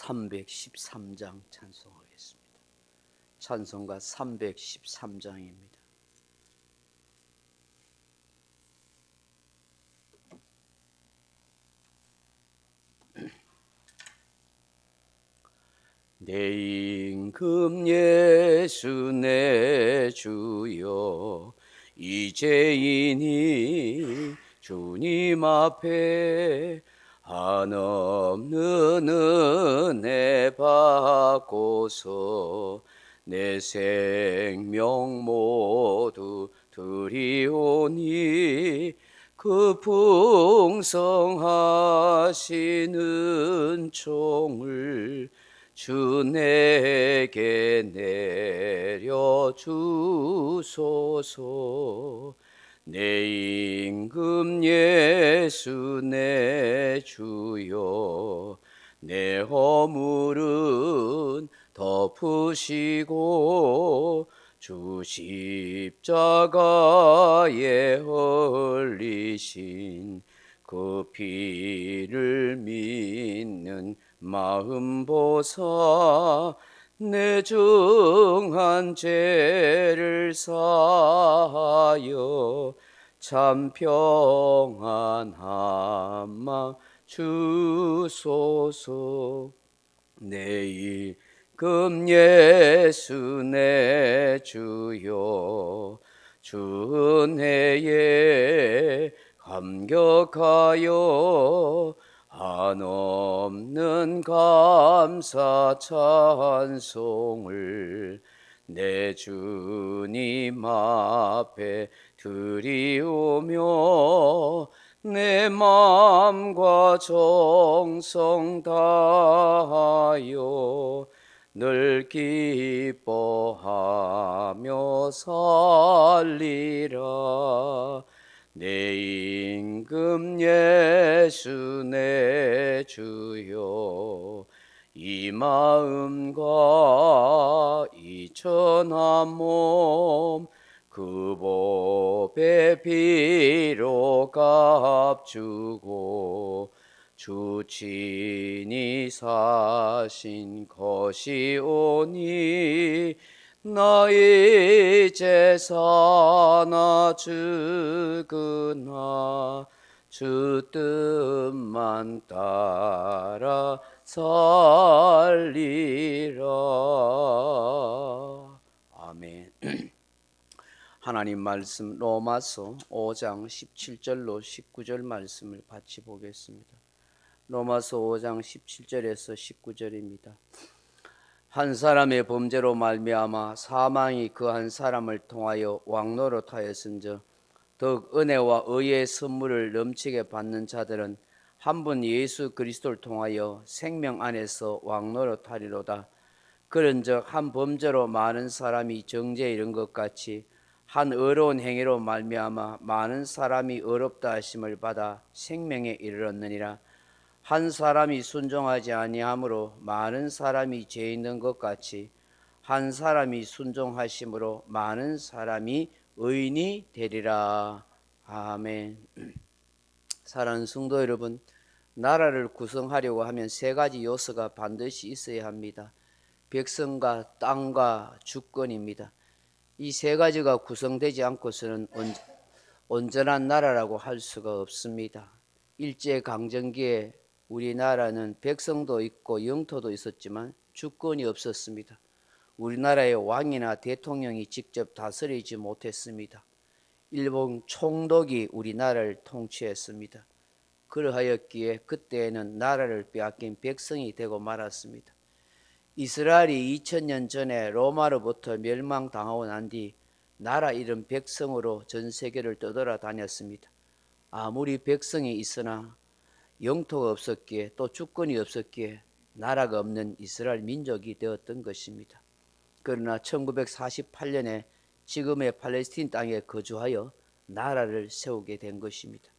313장 찬송하겠습니다. 찬송가 313장입니다. 내 임금 예수 내 주여, 이제이니 주님 앞에 한없는 은혜 받고서 내 생명 모두 드리오니, 그 풍성하신 은총을 주 내게 내려주소서. 내 임금 예수 내 주여, 내 허물은 덮으시고 주 십자가에 흘리신 그 피를 믿는 마음 보사 내 중한 죄를 사하여 참 평안함아 주소서. 내 임금 예수 내 주여, 주 은혜에 감격하여 한없는 감사 찬송을 내 주님 앞에 드리오며, 내 마음과 정성 다하여 늘 기뻐하며 살리라. 내 임금 예수 내 주여, 이 마음과 이 천한 몸 그 법의 피로 값주고 주 친히 사신 것이오니, 나 이제 사나 죽으나 주 뜻만 따라 살리라. 아멘. 하나님 말씀 로마서 5장 17절로 19절 말씀을 같이 보겠습니다. 로마서 5장 17절에서 19절입니다. 한 사람의 범죄로 말미암아 사망이 그 한 사람을 통하여 왕노릇하였은즉, 더욱 은혜와 의의 선물을 넘치게 받는 자들은 한 분 예수 그리스도를 통하여 생명 안에서 왕노릇하리로다. 그런즉 한 범죄로 많은 사람이 정죄에 이른 것 같이 한 의로운 행위로 말미암아 많은 사람이 의롭다 하심을 받아 생명에 이르렀느니라. 한 사람이 순종하지 아니함으로 많은 사람이 죄 있는 것 같이 한 사람이 순종하심으로 많은 사람이 의인이 되리라. 아멘. 사랑하는 성도 여러분, 나라를 구성하려고 하면 세 가지 요소가 반드시 있어야 합니다. 백성과 땅과 주권입니다. 이 세 가지가 구성되지 않고서는 온전한 나라라고 할 수가 없습니다. 일제강점기에 우리나라는 백성도 있고 영토도 있었지만 주권이 없었습니다. 우리나라의 왕이나 대통령이 직접 다스리지 못했습니다. 일본 총독이 우리나라를 통치했습니다. 그러하였기에 그때에는 나라를 빼앗긴 백성이 되고 말았습니다. 이스라엘이 2000년 전에 로마로부터 멸망당하고 난 뒤 나라 잃은 백성으로 전 세계를 떠돌아다녔습니다. 아무리 백성이 있으나 영토가 없었기에 또 주권이 없었기에 나라가 없는 이스라엘 민족이 되었던 것입니다. 그러나 1948년에 지금의 팔레스틴 땅에 거주하여 나라를 세우게 된 것입니다.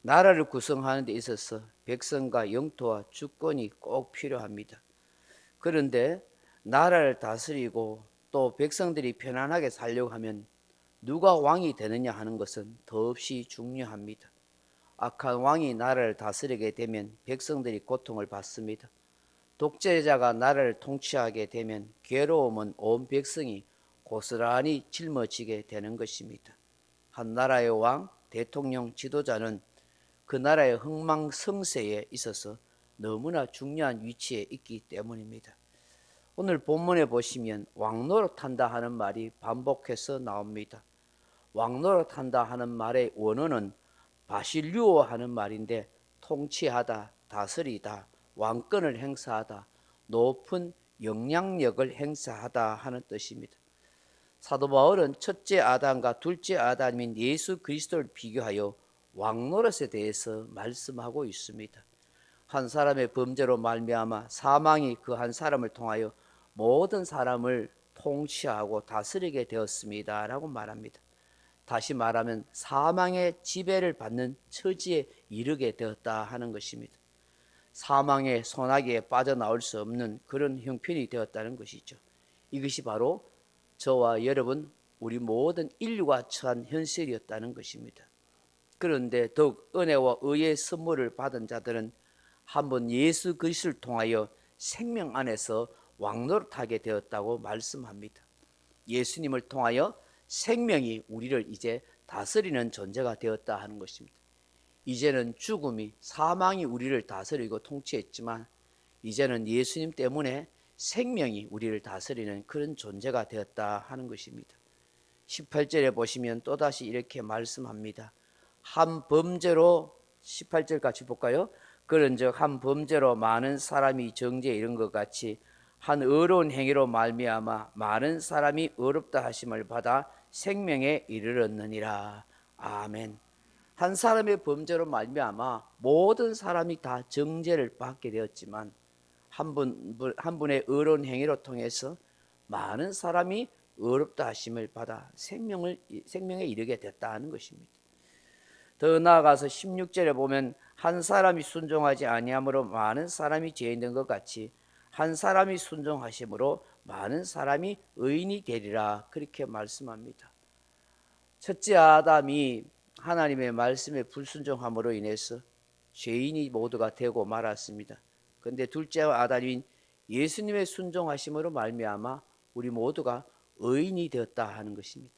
나라를 구성하는 데 있어서 백성과 영토와 주권이 꼭 필요합니다. 그런데 나라를 다스리고 또 백성들이 편안하게 살려고 하면 누가 왕이 되느냐 하는 것은 더없이 중요합니다. 악한 왕이 나라를 다스리게 되면 백성들이 고통을 받습니다. 독재자가 나라를 통치하게 되면 괴로움은 온 백성이 고스란히 짊어지게 되는 것입니다. 한 나라의 왕, 대통령, 지도자는 그 나라의 흥망성쇠에 있어서 너무나 중요한 위치에 있기 때문입니다. 오늘 본문에 보시면 왕노릇한다 하는 말이 반복해서 나옵니다. 왕노릇한다 하는 말의 원어는 바실류오 하는 말인데 통치하다, 다스리다, 왕권을 행사하다, 높은 영향력을 행사하다 하는 뜻입니다. 사도 바울은 첫째 아담과 둘째 아담인 예수 그리스도를 비교하여 왕노릇에 대해서 말씀하고 있습니다. 한 사람의 범죄로 말미암아 사망이 그 한 사람을 통하여 모든 사람을 통치하고 다스리게 되었습니다라고 말합니다. 다시 말하면 사망의 지배를 받는 처지에 이르게 되었다 하는 것입니다. 사망의 소나기에 빠져나올 수 없는 그런 형편이 되었다는 것이죠. 이것이 바로 저와 여러분, 우리 모든 인류가 처한 현실이었다는 것입니다. 그런데 더욱 은혜와 의의 선물을 받은 자들은 한번 예수 그리스도를 통하여 생명 안에서 왕노릇하게 되었다고 말씀합니다. 예수님을 통하여 생명이 우리를 이제 다스리는 존재가 되었다 하는 것입니다. 이제는 죽음이, 사망이 우리를 다스리고 통치했지만 이제는 예수님 때문에 생명이 우리를 다스리는 그런 존재가 되었다 하는 것입니다. 18절에 보시면 또다시 이렇게 말씀합니다. 한 범죄로, 18절 같이 볼까요? 그런즉 한 범죄로 많은 사람이 정죄에 이른 것 같이 한 의로운 행위로 말미암아 많은 사람이 의롭다 하심을 받아 생명에 이르렀느니라. 아멘. 한 사람의 범죄로 말미암아 모든 사람이 다 정죄를 받게 되었지만 한 분의 의로운 행위로 통해서 많은 사람이 의롭다 하심을 받아 생명에 이르게 됐다는 것입니다. 더 나아가서 16절에 보면 한 사람이 순종하지 아니함으로 많은 사람이 죄인 된 것 같이 한 사람이 순종하심으로 많은 사람이 의인이 되리라 그렇게 말씀합니다. 첫째 아담이 하나님의 말씀에 불순종함으로 인해서 죄인이 모두가 되고 말았습니다. 그런데 둘째 아담인 예수님의 순종하심으로 말미암아 우리 모두가 의인이 되었다 하는 것입니다.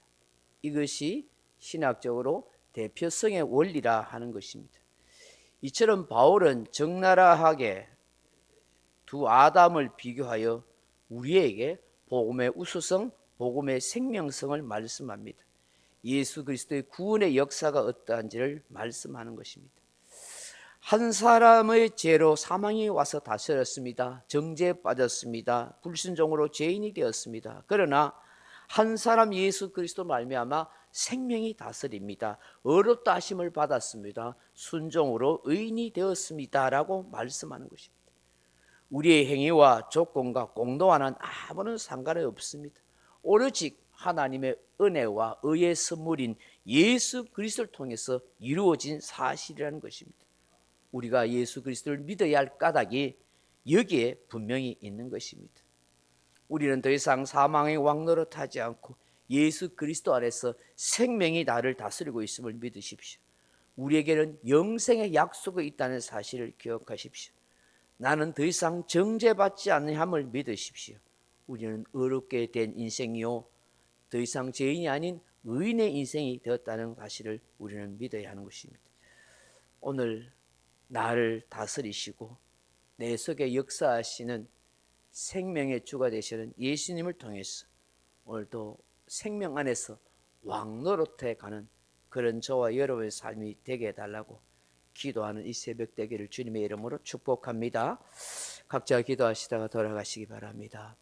이것이 신학적으로 대표성의 원리라 하는 것입니다. 이처럼 바울은 적나라하게 두 아담을 비교하여 우리에게 복음의 우수성, 복음의 생명성을 말씀합니다. 예수 그리스도의 구원의 역사가 어떠한지를 말씀하는 것입니다. 한 사람의 죄로 사망이 와서 다스렸습니다. 정죄에 빠졌습니다. 불순종으로 죄인이 되었습니다. 그러나 한 사람 예수 그리스도 말미암아 생명이 다스립니다. 의롭다 하심을 받았습니다. 순종으로 의인이 되었습니다라고 말씀하는 것입니다. 우리의 행위와 조건과 공로와는 아무런 상관이 없습니다. 오로지 하나님의 은혜와 의의 선물인 예수 그리스도를 통해서 이루어진 사실이라는 것입니다. 우리가 예수 그리스도를 믿어야 할 까닭이 여기에 분명히 있는 것입니다. 우리는 더 이상 사망의 왕노릇하지 않고 예수 그리스도 안에서 생명이 나를 다스리고 있음을 믿으십시오. 우리에게는 영생의 약속이 있다는 사실을 기억하십시오. 나는 더 이상 정죄받지 아니함을 믿으십시오. 우리는 의롭게 된 인생이요 더 이상 죄인이 아닌 의인의 인생이 되었다는 사실을 우리는 믿어야 하는 것입니다. 오늘 나를 다스리시고 내 속에 역사하시는 생명의 주가 되시는 예수님을 통해서 오늘도 생명 안에서 왕노릇해 가는 그런 저와 여러분의 삶이 되게 해달라고 기도하는 이 새벽 되기를 주님의 이름으로 축복합니다. 각자 기도하시다가 돌아가시기 바랍니다.